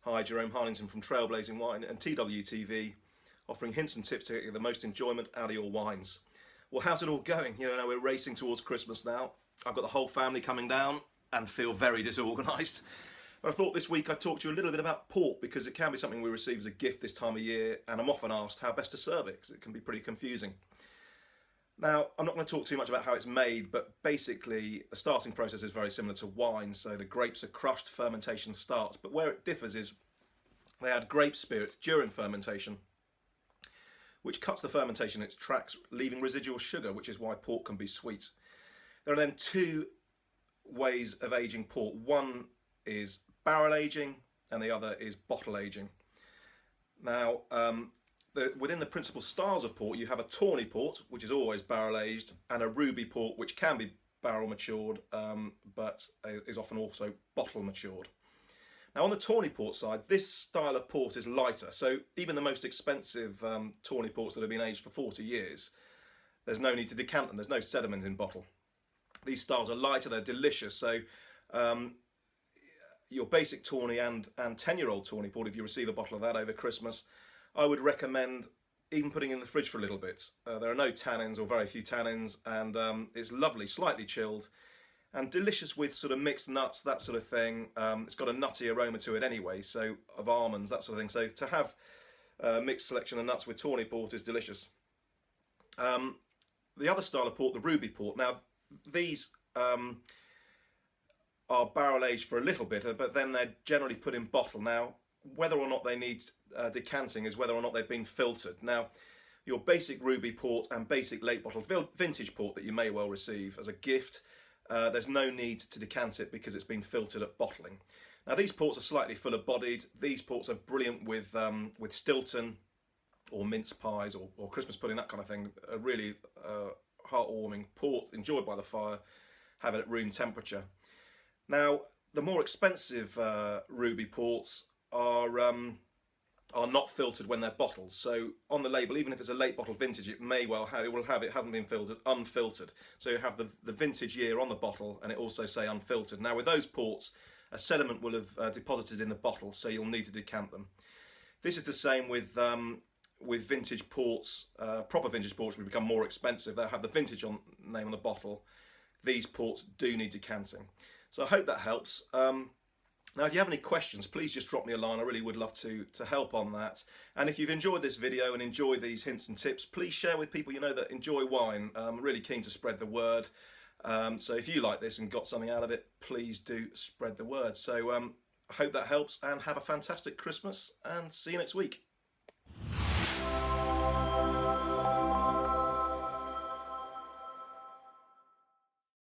Hi, Jerome Harlington from Trailblazing Wine and TWTV, offering hints and tips to get the most enjoyment out of your wines. Well, how's it all going? You know, we're racing towards Christmas now. I've got the whole family coming down and feel very disorganised. But I thought this week I'd talk to you a little bit about port, because it can be something we receive as a gift this time of year, and I'm often asked how best to serve it, because it can be pretty confusing. Now, I'm not going to talk too much about how it's made, but basically the starting process is very similar to wine. So the grapes are crushed, fermentation starts, but where it differs is they add grape spirits during fermentation, which cuts the fermentation in its tracks, leaving residual sugar, which is why port can be sweet. There are then two ways of aging port. One is barrel aging and the other is bottle aging. Now, within the principal styles of port, you have a tawny port, which is always barrel aged, and a ruby port, which can be barrel matured, but is often also bottle matured. Now, on the tawny port side, this style of port is lighter, so even the most expensive tawny ports that have been aged for 40 years, there's no need to decant them, there's no sediment in bottle. These styles are lighter, they're delicious, so your basic tawny and 10-year-old tawny port, if you receive a bottle of that over Christmas, I would recommend even putting in the fridge for a little bit. There are no tannins, or very few tannins, and it's lovely, slightly chilled, and delicious with sort of mixed nuts, that sort of thing. It's got a nutty aroma to it anyway, so of almonds, that sort of thing. So to have a mixed selection of nuts with tawny port is delicious. The other style of port, the ruby port, now these are barrel aged for a little bit, but then they're generally put in bottle. Now, whether or not they need decanting is whether or not they've been filtered. Now, your basic ruby port and basic late bottle vintage port that you may well receive as a gift, there's no need to decant it because it's been filtered at bottling. Now, these ports are slightly fuller bodied. These ports are brilliant with Stilton or mince pies or Christmas pudding, that kind of thing. A really heartwarming port, enjoyed by the fire, have it at room temperature. Now, the more expensive ruby ports are not filtered when they're bottled. So on the label, even if it's a late bottle vintage, it may well have, it hasn't been filtered, unfiltered. So you have the vintage year on the bottle, and it also say unfiltered. Now, with those ports, a sediment will have deposited in the bottle, so you'll need to decant them. This is the same with vintage ports. Proper vintage ports will become more expensive. They'll have the vintage name on the bottle. These ports do need decanting. So I hope that helps. Now, if you have any questions, please just drop me a line. I really would love to help on that. And if you've enjoyed this video and enjoy these hints and tips, please share with people you know that enjoy wine. I'm really keen to spread the word. So if you like this and got something out of it, please do spread the word. So I hope that helps, and have a fantastic Christmas, and see you next week.